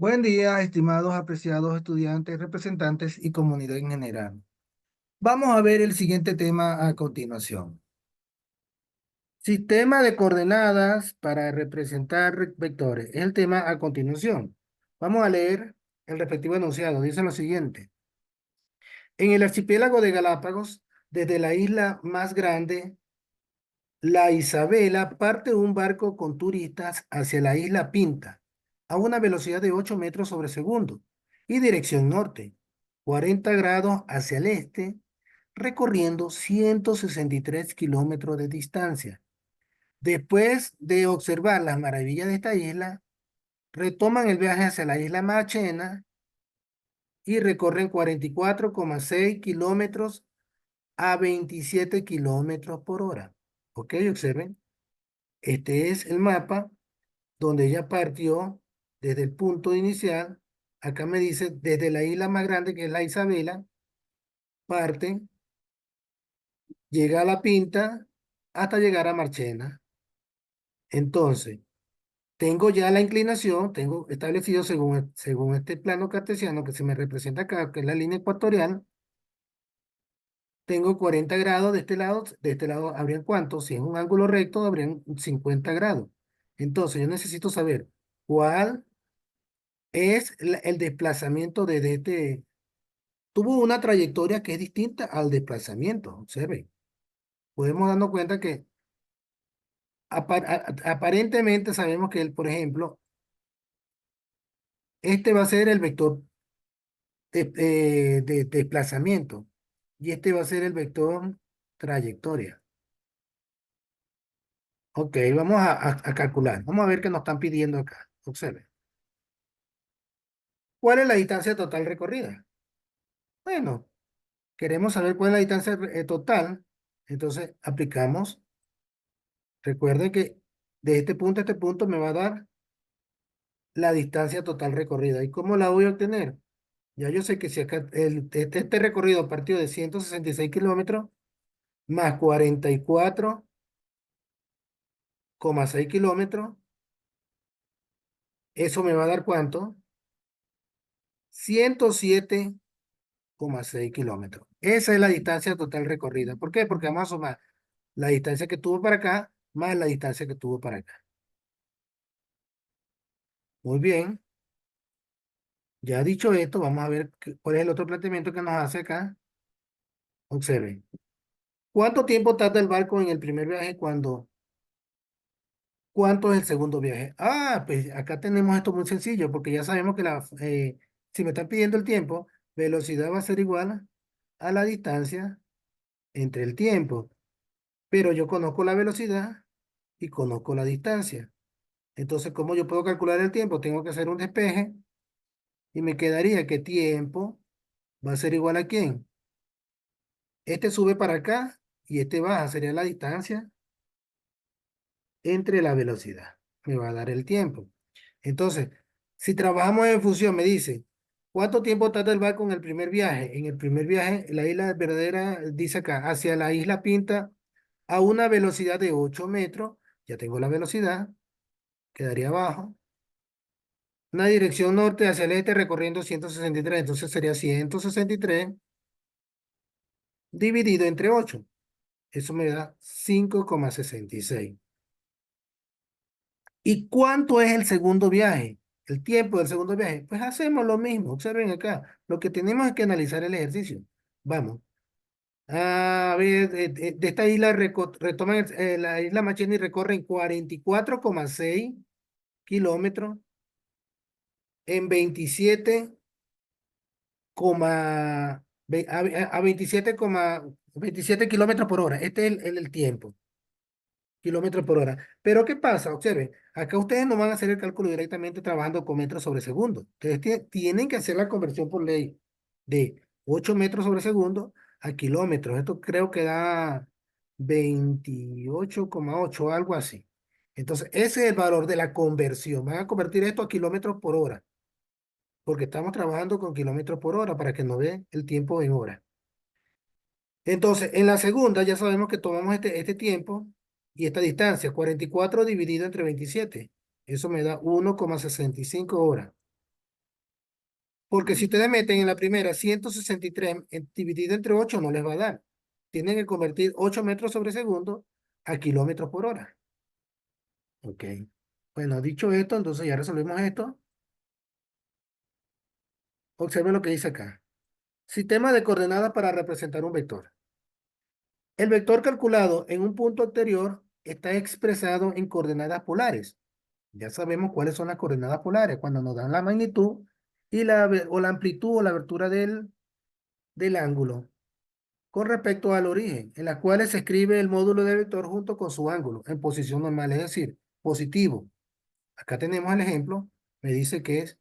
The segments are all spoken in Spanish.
Buen día, estimados apreciados estudiantes, representantes y comunidad en general. Vamos a ver el siguiente tema a continuación. Sistema de coordenadas para representar vectores. Es el tema a continuación. Vamos a leer el respectivo enunciado. Dice lo siguiente. En el archipiélago de Galápagos, desde la isla más grande, la Isabela, parte un barco con turistas hacia la isla Pinta a una velocidad de 8 metros sobre segundo y dirección norte, 40 grados hacia el este, recorriendo 163 kilómetros de distancia. Después de observar las maravillas de esta isla, retoman el viaje hacia la isla Machena y recorren 44,6 kilómetros a 27 kilómetros por hora. Ok, observen. Este es el mapa donde ella partió desde el punto inicial. Acá me dice desde la isla más grande, que es la Isabela, parte, llega a La Pinta hasta llegar a Marchena. Entonces, tengo ya la inclinación, tengo establecido según este plano cartesiano que se me representa acá, que es la línea ecuatorial. Tengo 40 grados de este lado habrían ¿cuánto? Si es un ángulo recto, habrían 50 grados. Entonces, yo necesito saber cuál es el desplazamiento de este. Tuvo una trayectoria que es distinta al desplazamiento. Observen. Podemos darnos cuenta que aparentemente sabemos que, por ejemplo, este va a ser el vector de desplazamiento y este va a ser el vector trayectoria. Ok, vamos a calcular. Vamos a ver qué nos están pidiendo acá. Observen. ¿Cuál es la distancia total recorrida? Bueno, queremos saber cuál es la distancia total. Entonces, aplicamos. Recuerden que de este punto a este punto me va a dar la distancia total recorrida. ¿Y cómo la voy a obtener? Ya yo sé que si acá este recorrido partió de 166 kilómetros más 44,6 kilómetros, eso me va a dar ¿cuánto? 107,6 kilómetros. Esa es la distancia total recorrida. ¿Por qué? Porque vamos a sumar la distancia que tuvo para acá más la distancia que tuvo para acá. Muy bien. Ya dicho esto, vamos a ver cuál es el otro planteamiento que nos hace acá. Observen. ¿Cuánto tiempo tarda el barco en el primer viaje cuánto es el segundo viaje? Ah, pues acá tenemos esto muy sencillo, porque ya sabemos que si me están pidiendo el tiempo, velocidad va a ser igual a la distancia entre el tiempo. Pero yo conozco la velocidad y conozco la distancia. Entonces, ¿cómo yo puedo calcular el tiempo? Tengo que hacer un despeje y me quedaría que tiempo va a ser igual a ¿quién? Este sube para acá y este baja, sería la distancia entre la velocidad. Me va a dar el tiempo. Entonces, si trabajamos en función, me dice, ¿cuánto tiempo tarda el barco en el primer viaje? En el primer viaje, la isla verdadera, dice acá, hacia la isla Pinta a una velocidad de 8 metros. Ya tengo la velocidad, quedaría abajo. Una dirección norte hacia el este recorriendo 163, entonces sería 163 dividido entre 8. Eso me da 5,66. ¿Y cuánto es el segundo viaje? El tiempo del segundo viaje. Pues hacemos lo mismo. Observen acá. Lo que tenemos es que analizar el ejercicio. Vamos. A ver, de esta isla retoman la isla Machini y recorren 44,6 kilómetros en 27 kilómetros por hora. Este es el tiempo. Kilómetros por hora. Pero ¿qué pasa? Observen, acá ustedes no van a hacer el cálculo directamente trabajando con metros sobre segundo. Ustedes tienen que hacer la conversión por ley de 8 metros sobre segundo a kilómetros. Esto creo que da 28,8, algo así. Entonces, ese es el valor de la conversión. Van a convertir esto a kilómetros por hora, porque estamos trabajando con kilómetros por hora para que nos dé el tiempo en hora. Entonces, en la segunda ya sabemos que tomamos este tiempo y esta distancia, 44 dividido entre 27. Eso me da 1,65 horas. Porque si ustedes meten en la primera 163 dividido entre 8 no les va a dar. Tienen que convertir 8 metros sobre segundo a kilómetros por hora. Ok. Bueno, dicho esto, entonces ya resolvemos esto. Observen lo que dice acá. Sistema de coordenadas para representar un vector. El vector calculado en un punto anterior está expresado en coordenadas polares. Ya sabemos cuáles son las coordenadas polares cuando nos dan la magnitud y o la amplitud o la abertura del ángulo con respecto al origen, en las cuales se escribe el módulo del vector junto con su ángulo en posición normal, es decir, positivo. Acá tenemos el ejemplo, me dice que es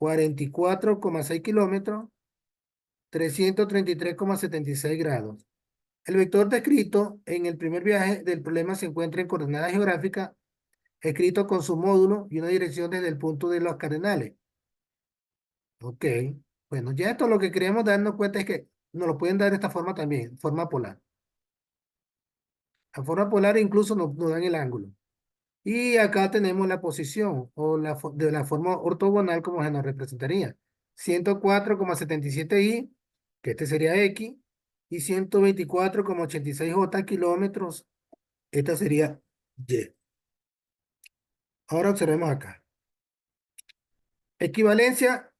44,6 kilómetros, 333,76 grados. El vector descrito en el primer viaje del problema se encuentra en coordenadas geográficas, escrito con su módulo y una dirección desde el punto de los cardenales. Ok, bueno, ya esto lo que queríamos darnos cuenta es que nos lo pueden dar de esta forma también, forma polar. La forma polar incluso nos dan el ángulo. Y acá tenemos la posición o de la forma ortogonal como se nos representaría. 104,77 I, que este sería X, y 124,86 J kilómetros, esta sería Y. Ahora observemos acá. Equivalencia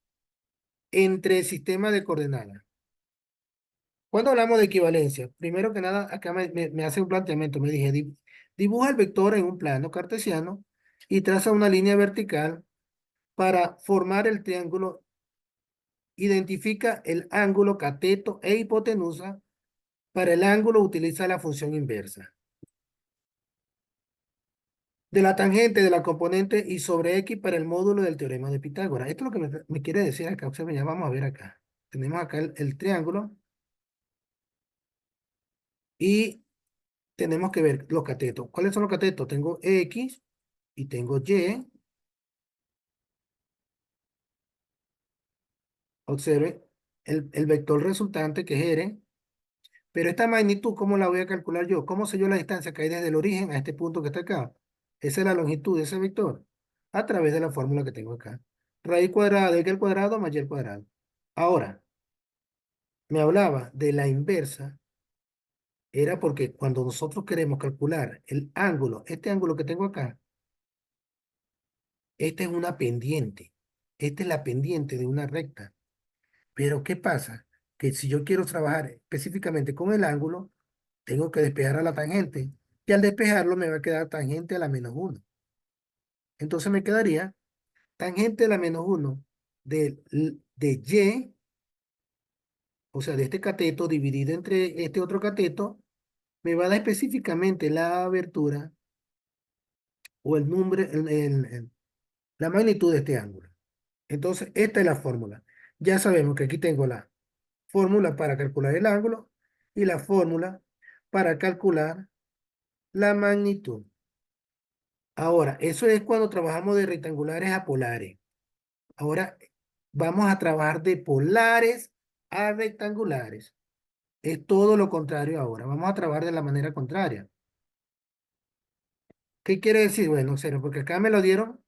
entre sistemas de coordenadas. Cuando hablamos de equivalencia, primero que nada, acá me hace un planteamiento. Me dije, dibuja el vector en un plano cartesiano y traza una línea vertical para formar el triángulo. Identifica el ángulo cateto e hipotenusa. Para el ángulo utiliza la función inversa de la tangente de la componente y sobre X para el módulo del teorema de Pitágoras. Esto es lo que me quiere decir acá. Ya vamos a ver acá. Tenemos acá el triángulo y tenemos que ver los catetos. ¿Cuáles son los catetos? Tengo X y tengo Y. Observe el vector resultante que es R. Pero esta magnitud, ¿cómo la voy a calcular yo? ¿Cómo sé yo la distancia que hay desde el origen a este punto que está acá? Esa es la longitud de ese vector a través de la fórmula que tengo acá. Raíz cuadrada de x al cuadrado más y al cuadrado. Ahora, me hablaba de la inversa. Era porque cuando nosotros queremos calcular el ángulo, este ángulo que tengo acá, esta es una pendiente. Esta es la pendiente de una recta. Pero ¿qué pasa? Que si yo quiero trabajar específicamente con el ángulo, tengo que despejar a la tangente. Y al despejarlo me va a quedar tangente a la menos 1. Entonces me quedaría tangente a la menos 1 de Y, o sea, de este cateto dividido entre este otro cateto, me va a dar específicamente la abertura o el número, la magnitud de este ángulo. Entonces, esta es la fórmula. Ya sabemos que aquí tengo la fórmula para calcular el ángulo y la fórmula para calcular la magnitud. Ahora, eso es cuando trabajamos de rectangulares a polares. Ahora vamos a trabajar de polares a rectangulares. Es todo lo contrario ahora. Vamos a trabajar de la manera contraria. ¿Qué quiere decir? Bueno, cero, porque acá me lo dieron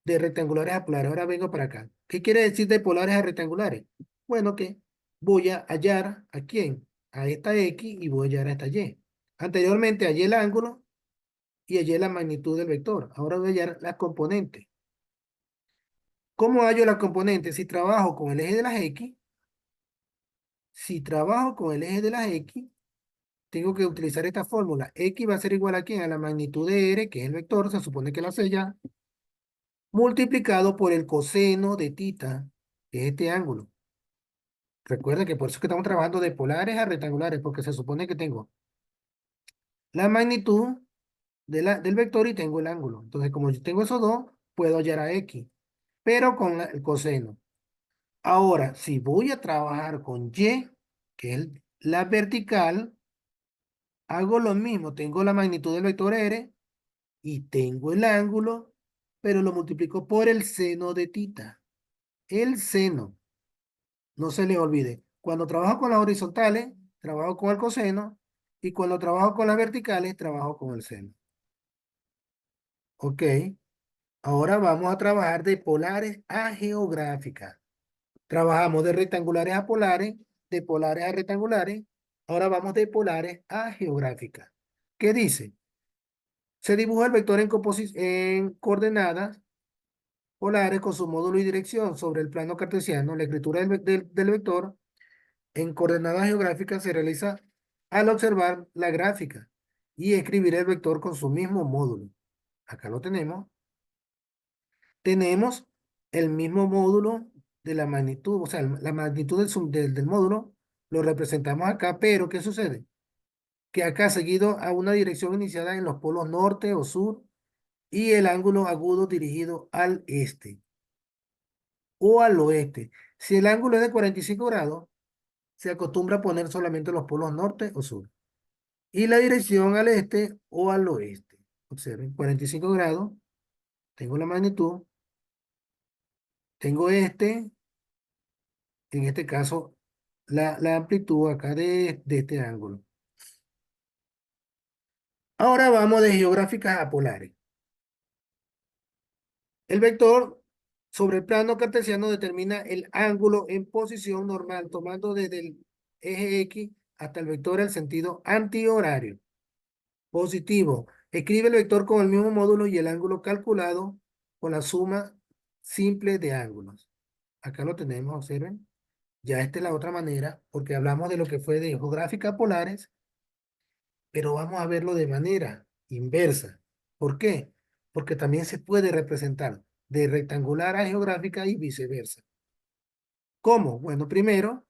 de rectangulares a polares. Ahora vengo para acá. ¿Qué quiere decir de polares a rectangulares? Bueno, que voy a hallar a quién, a esta X y voy a hallar a esta Y. Anteriormente hallé el ángulo y hallé la magnitud del vector. Ahora voy a hallar las componentes. ¿Cómo hallo las componentes? Si trabajo con el eje de las X, tengo que utilizar esta fórmula. X va a ser igual a quién? A la magnitud de R, que es el vector, se supone que lo sé ya, multiplicado por el coseno de tita, que es este ángulo. Recuerden que por eso es que estamos trabajando de polares a rectangulares, porque se supone que tengo la magnitud del vector y tengo el ángulo. Entonces, como yo tengo esos dos, puedo hallar a X, pero con el coseno. Ahora, si voy a trabajar con Y, que es la vertical, hago lo mismo. Tengo la magnitud del vector R y tengo el ángulo, pero lo multiplico por el seno de tita. El seno. No se les olvide. Cuando trabajo con las horizontales, trabajo con el coseno. Y cuando trabajo con las verticales, trabajo con el seno. ¿Ok? Ahora vamos a trabajar de polares a geográficas. Trabajamos de rectangulares a polares, de polares a rectangulares. Ahora vamos de polares a geográficas. ¿Qué dice? Se dibuja el vector en coordenadas polares con su módulo y dirección sobre el plano cartesiano. La escritura del vector en coordenadas geográficas se realiza al observar la gráfica y escribir el vector con su mismo módulo. Acá lo tenemos. Tenemos el mismo módulo de la magnitud, o sea, la magnitud del módulo lo representamos acá, pero ¿qué sucede? Que acá seguido a una dirección iniciada en los polos norte o sur y el ángulo agudo dirigido al este o al oeste. Si el ángulo es de 45 grados, se acostumbra a poner solamente los polos norte o sur. Y la dirección al este o al oeste. Observen, 45 grados, tengo la magnitud, tengo en este caso, la amplitud acá de este ángulo. Ahora vamos de geográficas a polares. El vector sobre el plano cartesiano determina el ángulo en posición normal, tomando desde el eje X hasta el vector el sentido antihorario. Positivo. Escribe el vector con el mismo módulo y el ángulo calculado con la suma simple de ángulos. Acá lo tenemos, observen. Ya esta es la otra manera, porque hablamos de lo que fue de geográfica polares, pero vamos a verlo de manera inversa. ¿Por qué? Porque también se puede representar de rectangular a geográfica y viceversa. ¿Cómo? Bueno, primero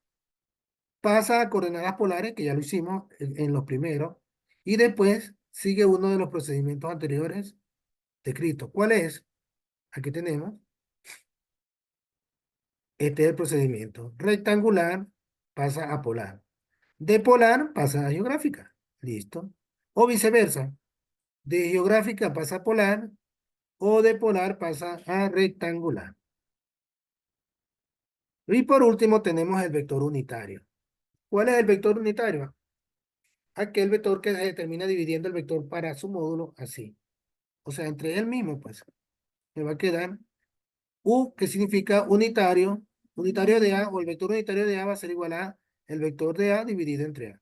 pasa a coordenadas polares, que ya lo hicimos en los primeros, y después sigue uno de los procedimientos anteriores descritos. ¿Cuál es? Aquí tenemos, este es el procedimiento. Rectangular pasa a polar. De polar pasa a geográfica. Listo. O viceversa. De geográfica pasa a polar o de polar pasa a rectangular. Y por último tenemos el vector unitario. ¿Cuál es el vector unitario? Aquel vector que se termina dividiendo el vector para su módulo así. O sea, entre el mismo, pues, me va a quedar U, que significa unitario. Unitario de A, o el vector unitario de A va a ser igual a el vector de A dividido entre A.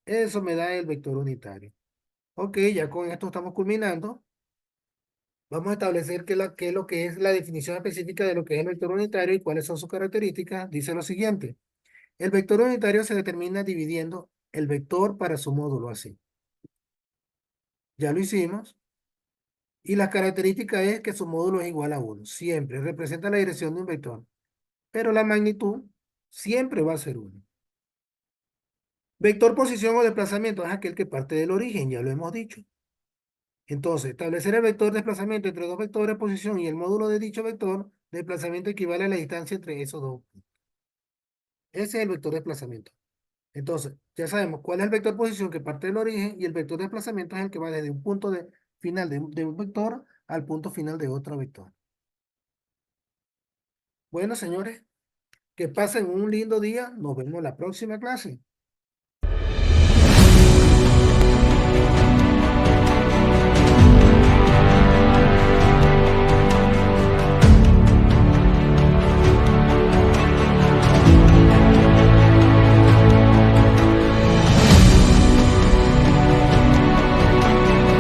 Eso me da el vector unitario. Ok, ya con esto estamos culminando. Vamos a establecer qué es lo que es la definición específica de lo que es el vector unitario y cuáles son sus características. Dice lo siguiente. El vector unitario se determina dividiendo el vector para su módulo así. Ya lo hicimos. Y la característica es que su módulo es igual a 1. Siempre representa la dirección de un vector. Pero la magnitud siempre va a ser 1. Vector posición o desplazamiento es aquel que parte del origen, ya lo hemos dicho. Entonces, establecer el vector desplazamiento entre dos vectores posición y el módulo de dicho vector desplazamiento equivale a la distancia entre esos dos. Ese es el vector desplazamiento. Entonces, ya sabemos cuál es el vector posición que parte del origen y el vector desplazamiento es el que va desde un punto final de un vector al punto final de otro vector. Bueno, señores, que pasen un lindo día. Nos vemos en la próxima clase.